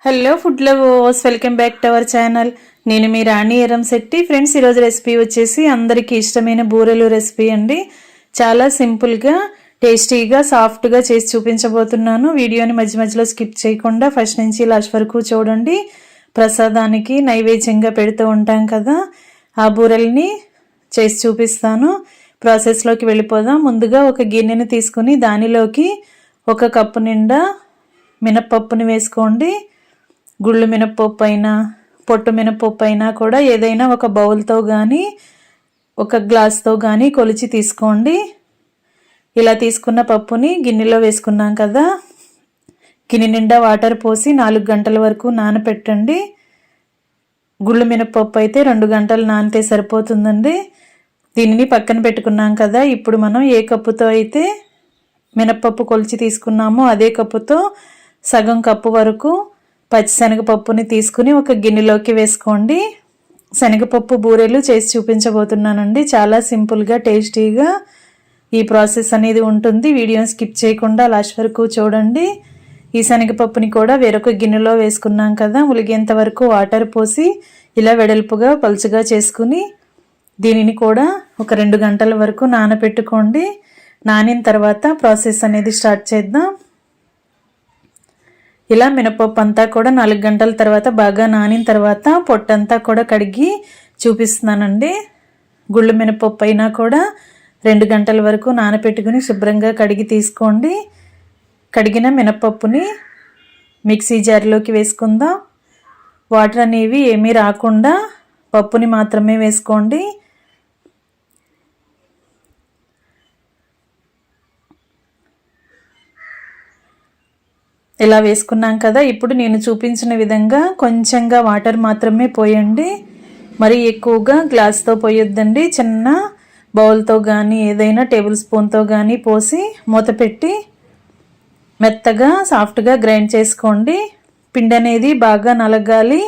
Hello food lovers, welcome back to our channel. నేను మీ రాణి Eramsetti. Friends, ఈరోజు రెసిపీ వచ్చేసి అందరికీ ఇష్టమైన బూరెలు రెసిపీ అండి. చాలా సింపుల్గా, టేస్టీగా, సాఫ్ట్గా చేసి చూపించబోతున్నాను. వీడియోని మధ్య మధ్యలో స్కిప్ చేయకుండా ఫస్ట్ నుంచి లాస్ట్ వరకు చూడండి. ప్రసాదానికి నైవేద్యంగా పెడుతూ ఉంటాం కదా, ఆ బూరెల్ని చేసి చూపిస్తాను. ప్రాసెస్లోకి వెళ్ళిపోదాం. ముందుగా ఒక గిన్నెని తీసుకుని దానిలోకి 1 కప్పు నిండా మినప్పప్పుని వేసుకోండి. గుళ్ళు మినప్పప్పు అయినా పొట్టు మినప్పప్పు అయినా కూడా ఏదైనా ఒక బౌల్తో కానీ ఒక గ్లాస్తో కానీ కొలిచి తీసుకోండి. ఇలా తీసుకున్న పప్పుని గిన్నెలో వేసుకున్నాం కదా, గిన్నె నిండా వాటర్ పోసి 4 గంటల వరకు నానపెట్టండి. గుళ్ళు మినప్పప్పు అయితే 2 గంటలు నానితే సరిపోతుందండి. దీనిని పక్కన పెట్టుకున్నాం కదా. ఇప్పుడు మనం ఏ కప్పుతో అయితే మినప్పప్పు కొలిచి తీసుకున్నామో అదే కప్పుతో సగం కప్పు వరకు పచ్చిశనగపప్పుని తీసుకుని ఒక గిన్నెలోకి వేసుకోండి. శనగపప్పు బూరెలు చేసి చూపించబోతున్నానండి. చాలా సింపుల్గా, టేస్టీగా ఈ ప్రాసెస్ అనేది ఉంటుంది. వీడియోని స్కిప్ చేయకుండా లాస్ట్ వరకు చూడండి. ఈ శనగపప్పుని కూడా వేరొక గిన్నెలో వేసుకున్నాం కదా, ఉలిగేంత వరకు వాటర్ పోసి ఇలా వెడల్పుగా పలుచగా చేసుకుని దీనిని కూడా ఒక 2 గంటల వరకు నానబెట్టుకోండి. నానిన తర్వాత ప్రాసెస్ అనేది స్టార్ట్ చేద్దాం. ఇలా మినపప్పు అంతా కూడా 4 గంటల తర్వాత బాగా నానిన తర్వాత పొట్టంతా కూడా కడిగి చూపిస్తున్నానండి. గుళ్ళు మినపప్పు అయినా కూడా 2 గంటల వరకు నానపెట్టుకుని శుభ్రంగా కడిగి తీసుకోండి. కడిగిన మినపప్పుని మిక్సీ జార్లోకి వేసుకుందాం. వాటర్ అనేవి ఏమీ రాకుండా పప్పుని మాత్రమే వేసుకోండి. ఇలా వేసుకున్నాం కదా. ఇప్పుడు నేను చూపించిన విధంగా కొంచెంగా వాటర్ మాత్రమే పోయండి. మరి ఎక్కువగా గ్లాస్తో పోయొద్దండి. చిన్న బౌల్తో కానీ ఏదైనా టేబుల్ స్పూన్తో కానీ పోసి మూత పెట్టి మెత్తగా సాఫ్ట్గా గ్రైండ్ చేసుకోండి. పిండి అనేది బాగా నలగాలి,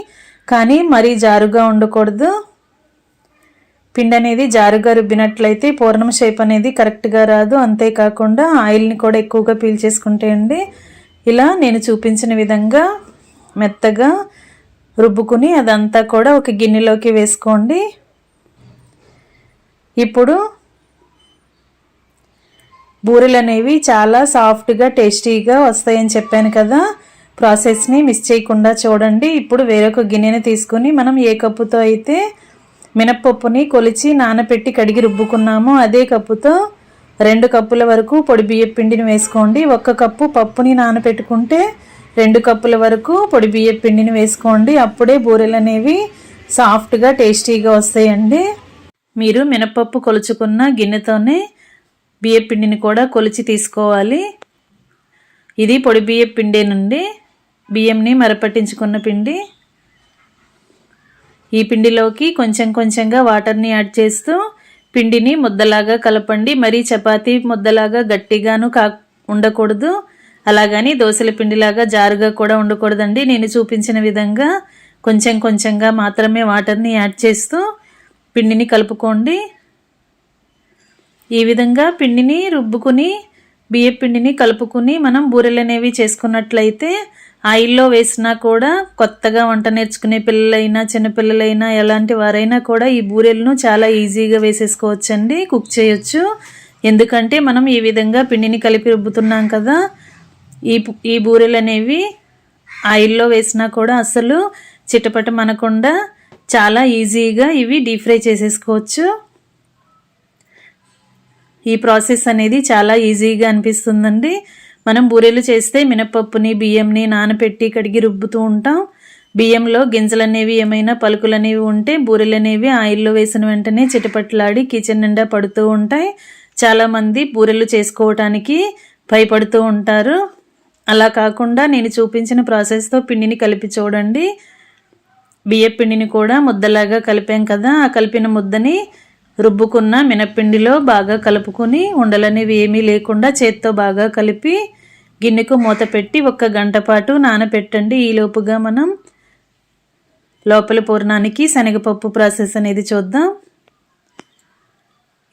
కానీ మరీ జారుగా ఉండకూడదు. పిండి అనేది జారుగా రుబ్బినట్లయితే పూర్ణం షేప్ అనేది కరెక్ట్గా రాదు. అంతేకాకుండా ఆయిల్ని కూడా ఎక్కువగా పీల్చేసుకుంటాయండి. ఇలా నేను చూపించిన విధంగా మెత్తగా రుబ్బుకుని అదంతా కూడా ఒక గిన్నెలోకి వేసుకోండి. ఇప్పుడు బూరెలు అనేవి చాలా సాఫ్ట్గా, టేస్టీగా వస్తాయని చెప్పాను కదా. ప్రాసెస్ని మిస్ చేయకుండా చూడండి. ఇప్పుడు వేరొక గిన్నెని తీసుకుని మనం ఏ కప్పుతో అయితే మినప్పప్పుని కొలిచి నానపెట్టి కడిగి రుబ్బుకున్నామో అదే కప్పుతో 2 కప్పుల వరకు పొడి బియ్యం పిండిని వేసుకోండి. 1 కప్పు పప్పుని నానపెట్టుకుంటే 2 కప్పుల వరకు పొడి బియ్యం పిండిని వేసుకోండి. అప్పుడే బూరెలు అనేవి సాఫ్ట్గా, టేస్టీగా వస్తాయండి. మీరు మినపప్పు కొలుచుకున్న గిన్నెతోనే బియ్యం పిండిని కూడా కొలిచి తీసుకోవాలి. ఇది పొడి బియ్యం పిండేనండి, బియ్యంని మరపట్టించుకున్న పిండి. ఈ పిండిలోకి కొంచెం కొంచెంగా వాటర్ని యాడ్ చేస్తూ పిండిని ముద్దలాగా కలపండి. మరీ చపాతీ ముద్దలాగా గట్టిగాను ఉండకూడదు, అలాగని దోశల పిండిలాగా జారుగా కూడా ఉండకూడదండి. నేను చూపించిన విధంగా కొంచెం కొంచెంగా మాత్రమే వాటర్ని యాడ్ చేస్తూ పిండిని కలుపుకోండి. ఈ విధంగా పిండిని రుబ్బుకుని బియ్యం పిండిని కలుపుకుని మనం బూరెలు అనేవి చేసుకున్నట్లయితే ఆయిల్లో వేసినా కూడా కొత్తగా వంట నేర్చుకునే పిల్లలైనా చిన్నపిల్లలైనా ఎలాంటి వారైనా కూడా ఈ బూరెలను చాలా ఈజీగా వేసేసుకోవచ్చండి, కుక్ చేయొచ్చు. ఎందుకంటే మనం ఈ విధంగా పిండిని కలిపి రుబ్బుతున్నాం కదా. ఈ బూరెలు అనేవి ఆయిల్లో వేసినా కూడా అసలు చిటపట మనకుండా చాలా ఈజీగా ఇవి డీప్ ఫ్రై చేసేసుకోవచ్చు. ఈ ప్రాసెస్ అనేది చాలా ఈజీగా అనిపిస్తుందండి. మనం బూరెలు చేస్తే మినపప్పుని బియ్యంని నానపెట్టి కడిగి రుబ్బుతూ ఉంటాం. బియ్యంలో గింజలు అనేవి ఏమైనా పలుకులు అనేవి ఉంటే బూరెలు అనేవి ఆయిల్లో వేసిన వెంటనే చిటపట్లాడి కిచెన్ నిండా పడుతూ ఉంటాయి. చాలామంది బూరెలు చేసుకోవటానికి భయపడుతూ ఉంటారు. అలా కాకుండా నేను చూపించిన ప్రాసెస్తో పిండిని కలిపి చూడండి. బియ్యం పిండిని కూడా ముద్దలాగా కలిపాం కదా, ఆ కలిపిన ముద్దని రుబ్బుకున్న మినప్పిండిలో బాగా కలుపుకొని ఉండలనేవి ఏమీ లేకుండా చేత్తో బాగా కలిపి గిన్నెకు మూత పెట్టి 1 గంట పాటు నానపెట్టండి. ఈలోపుగా మనం లోపల పూర్ణానికి శనగపప్పు ప్రాసెస్ అనేది చూద్దాం.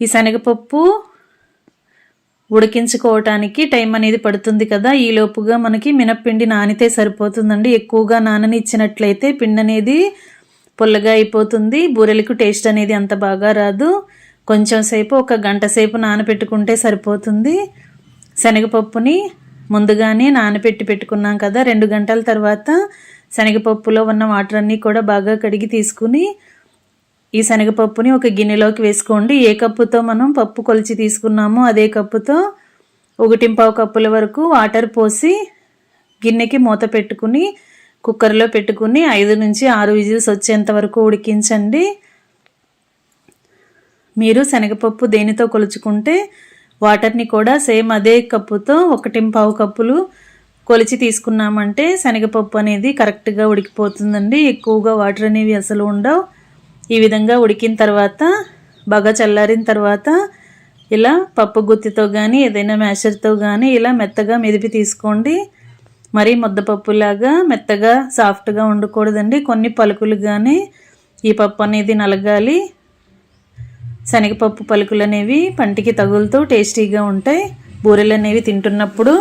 ఈ శనగపప్పు ఉడికించుకోవటానికి టైం అనేది పడుతుంది కదా, ఈ లోపుగా మనకి మినప్పిండి నానితే సరిపోతుందండి. ఎక్కువగా నాననిచ్చినట్లయితే పిండి అనేది పుల్లగా అయిపోతుంది, బూరెలకు టేస్ట్ అనేది అంత బాగా రాదు. కొంచెం సేపు, ఒక గంట సేపు నానబెట్టుకుంటే సరిపోతుంది. శనగపప్పుని ముందుగానే నానబెట్టి పెట్టుకున్నాం కదా, 2 గంటల తర్వాత శనగపప్పులో ఉన్న వాటర్ అన్నీ కూడా బాగా కడిగి తీసుకుని ఈ శనగపప్పుని ఒక గిన్నెలోకి వేసుకోండి. ఏ కప్పుతో మనం పప్పు కొలిచి తీసుకున్నామో అదే కప్పుతో 1.5 కప్పుల వరకు వాటర్ పోసి గిన్నెకి మూత పెట్టుకుని కుక్కర్లో పెట్టుకుని 5 నుంచి 6 విజిల్స్ వచ్చేంత వరకు ఉడికించండి. మీరు శనగపప్పు దేనితో కొలుచుకుంటే వాటర్ని కూడా సేమ్ అదే కప్పుతో 1.5 కప్పులు కొలిచి తీసుకున్నామంటే శనగపప్పు అనేది కరెక్ట్గా ఉడికిపోతుందండి. ఎక్కువగా వాటర్ అనేవి అసలు ఉండవు. ఈ విధంగా ఉడికిన తర్వాత బాగా చల్లారిన తర్వాత ఇలా పప్పు గుత్తితో కానీ ఏదైనా మ్యాషర్తో కానీ ఇలా మెత్తగా మెదిపి తీసుకోండి. మరీ ముద్దపప్పులాగా మెత్తగా సాఫ్ట్గా ఉండకూడదండి, కొన్ని పలుకులుగానే ఈ పప్పు అనేది నలగాలి. శనగపప్పు పలుకులు అనేవి పంటికి తగులుతూ టేస్టీగా ఉంటాయి. బూరెలు అనేవి తింటున్నప్పుడు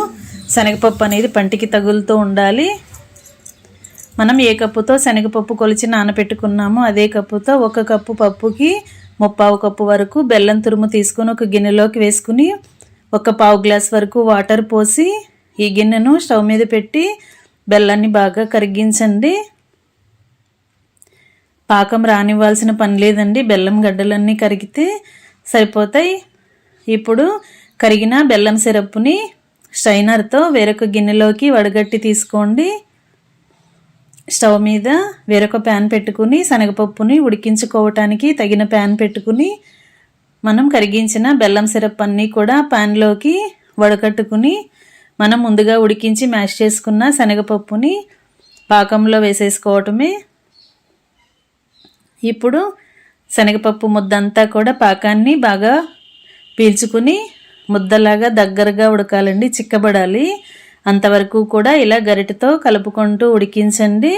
శనగపప్పు అనేది పంటికి తగులుతూ ఉండాలి. మనం ఏ కప్పుతో శనగపప్పు కొలిచి నానబెట్టుకున్నామో అదే కప్పుతో 1 కప్పు పప్పుకి 3/4 కప్పు వరకు బెల్లం తురుము తీసుకొని ఒక గిన్నెలోకి వేసుకుని 1/4 గ్లాస్ వరకు వాటర్ పోసి ఈ గిన్నెను స్టవ్ మీద పెట్టి బెల్లాన్ని బాగా కరిగించండి. పాకం రానివ్వాల్సిన పని లేదండి, బెల్లం గడ్డలన్నీ కరిగితే సరిపోతాయి. ఇప్పుడు కరిగిన బెల్లం సిరప్ని స్ట్రైనర్తో వేరొక గిన్నెలోకి వడగట్టి తీసుకోండి. స్టవ్ మీద వేరొక ప్యాన్ పెట్టుకుని శనగపప్పుని ఉడికించుకోవటానికి తగిన ప్యాన్ పెట్టుకుని మనం కరిగించిన బెల్లం సిరప్ అన్నీ కూడా ప్యాన్లోకి వడకట్టుకుని మనం ముందుగా ఉడికించి మ్యాష్ చేసుకున్న శనగపప్పుని పాకంలో వేసేసుకోవటమే. ఇప్పుడు శనగపప్పు ముద్దంతా కూడా పాకాన్ని బాగా పీల్చుకుని ముద్దలాగా దగ్గరగా ఉడకాలండి, చిక్కబడాలి. అంతవరకు కూడా ఇలా గరిటెతో కలుపుకుంటూ ఉడికించండి.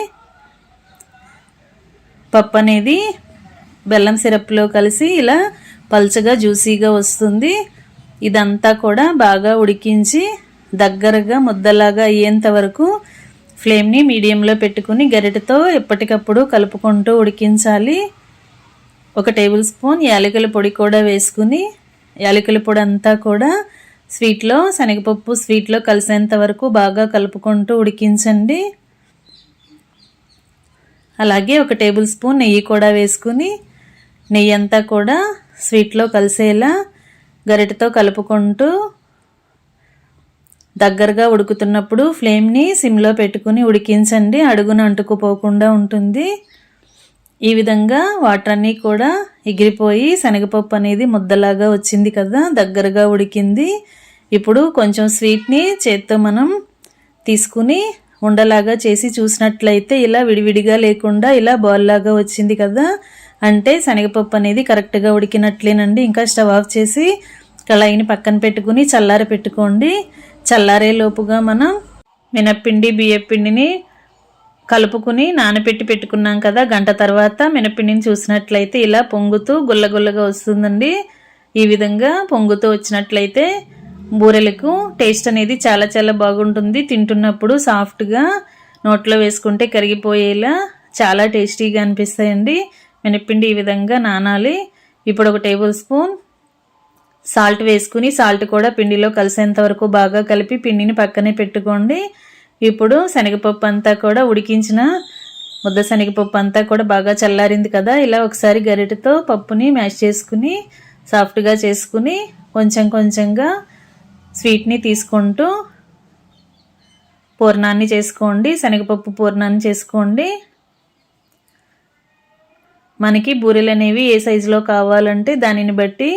పప్పు అనేది బెల్లం సిరప్లో కలిసి ఇలా పల్చగా జ్యూసీగా వస్తుంది. ఇదంతా కూడా బాగా ఉడికించి దగ్గరగా ముద్దలాగా అయ్యేంత వరకు ఫ్లేమ్ని మీడియంలో పెట్టుకుని గరిటెతో ఎప్పటికప్పుడు కలుపుకుంటూ ఉడికించాలి. 1 టేబుల్ స్పూన్ యాలకుల పొడి కూడా వేసుకుని యాలకుల పొడి అంతా కూడా స్వీట్లో శనగపప్పు స్వీట్లో కలిసేంత వరకు బాగా కలుపుకుంటూ ఉడికించండి. అలాగే 1 టేబుల్ స్పూన్ నెయ్యి కూడా వేసుకుని నెయ్యి అంతా కూడా స్వీట్లో కలిసేలా గరిటెతో కలుపుకుంటూ దగ్గరగా ఉడుకుతున్నప్పుడు ఫ్లేమ్ని సిమ్లో పెట్టుకుని ఉడికించండి, అడుగున అంటుకుపోకుండా ఉంటుంది. ఈ విధంగా వాటర్ అన్నీ కూడా ఎగిరిపోయి శనగపప్పు అనేది ముద్దలాగా వచ్చింది కదా, దగ్గరగా ఉడికింది. ఇప్పుడు కొంచెం స్వీట్ని చేత్తో మనం తీసుకుని ఉండలాగా చేసి చూసినట్లయితే ఇలా విడివిడిగా లేకుండా ఇలా బాల్ లాగా వచ్చింది కదా, అంటే శనగపప్పు అనేది కరెక్ట్గా ఉడికినట్లేనండి. ఇంకా స్టవ్ ఆఫ్ చేసి కళాయిని పక్కన పెట్టుకుని చల్లార పెట్టుకోండి. చల్లారే లోపుగా మనం మినప్పిండి బియ్యపిండిని కలుపుకుని నానబెట్టి పెట్టుకున్నాం కదా, గంట తర్వాత మినప్పిండిని చూసినట్లయితే ఇలా పొంగుతూ గుల్లగుల్లగా వస్తుందండి. ఈ విధంగా పొంగుతూ వచ్చినట్లయితే బూరెలకు టేస్ట్ అనేది చాలా చాలా బాగుంటుంది. తింటున్నప్పుడు సాఫ్ట్గా నోట్లో వేసుకుంటే కరిగిపోయేలా చాలా టేస్టీగా అనిపిస్తాయండి. మినప్పిండి ఈ విధంగా నానాలి. ఇప్పుడు 1 టేబుల్ స్పూన్ సాల్ట్ వేసుకుని సాల్ట్ కూడా పిండిలో కలిసేంత వరకు బాగా కలిపి పిండిని పక్కనే పెట్టుకోండి. ఇప్పుడు శనగపప్పు అంతా కూడా ఉడికించిన ముద్ద శనగపప్పు అంతా కూడా బాగా చల్లారింది కదా, ఇలా ఒకసారి గరిటెతో పప్పుని మ్యాష్ చేసుకుని సాఫ్ట్గా చేసుకుని కొంచెం కొంచెంగా స్వీట్ని తీసుకుంటూ పూర్ణాన్ని చేసుకోండి. శనగపప్పు పూర్ణాన్ని చేసుకోండి. మనకి బూరెలు అనేవి ఏ సైజులో కావాలంటే దానిని బట్టి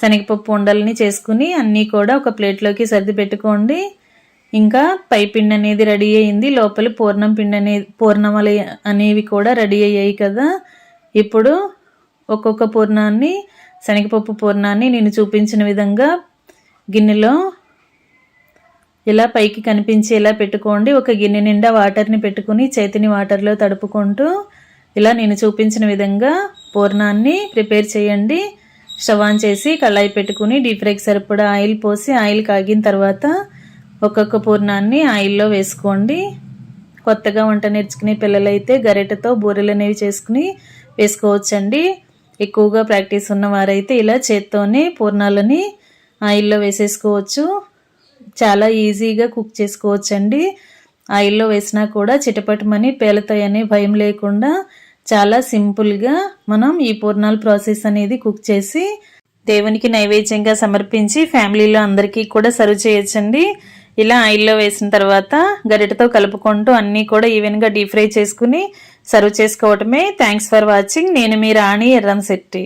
శనగపప్పు ఉండల్ని చేసుకుని అన్నీ కూడా ఒక ప్లేట్లోకి సర్ది పెట్టుకోండి. ఇంకా పై పిండి అనేది రెడీ అయ్యింది, లోపల పూర్ణమలు అనేవి కూడా రెడీ అయ్యాయి కదా. ఇప్పుడు ఒక్కొక్క పూర్ణాన్ని శనగపప్పు పూర్ణాన్ని నేను చూపించిన విధంగా గిన్నెలో ఇలా పైకి కనిపించేలా పెట్టుకోండి. ఒక గిన్నె నిండా వాటర్ని పెట్టుకుని చేతిని వాటర్లో తడుపుకుంటూ ఇలా నేను చూపించిన విధంగా పూర్ణాన్ని ప్రిపేర్ చేయండి. స్టవ్ ఆన్ చేసి కళాయి పెట్టుకుని డీప్ ఫ్రైకి సరిపడా ఆయిల్ పోసి ఆయిల్ కాగిన తర్వాత ఒక్కొక్క పూర్ణాన్ని ఆయిల్లో వేసుకోండి. కొత్తగా వంట నేర్చుకునే పిల్లలైతే గరిటెతో బూరెలు అనేవి చేసుకుని వేసుకోవచ్చండి. ఎక్కువగా ప్రాక్టీస్ ఉన్నవారైతే ఇలా చేత్తోనే పూర్ణాలని ఆయిల్లో వేసేసుకోవచ్చు. చాలా ఈజీగా కుక్ చేసుకోవచ్చండి. ఆయిల్లో వేసినా కూడా చిటపటమని పేలుతాయనే భయం లేకుండా చాలా సింపుల్గా మనం ఈ పూర్ణాల ప్రాసెస్ అనేది కుక్ చేసి దేవునికి నైవేద్యంగా సమర్పించి ఫ్యామిలీలో అందరికీ కూడా సర్వ్ చేయొచ్చండి. ఇలా ఆయిల్లో వేసిన తర్వాత గరిటెతో కలుపుకుంటూ అన్నీ కూడా ఈవెన్గా డీప్ ఫ్రై చేసుకుని సర్వ్ చేసుకోవటమే. Thanks for watching. నేను మీ రాణి ఎర్రంశెట్టి.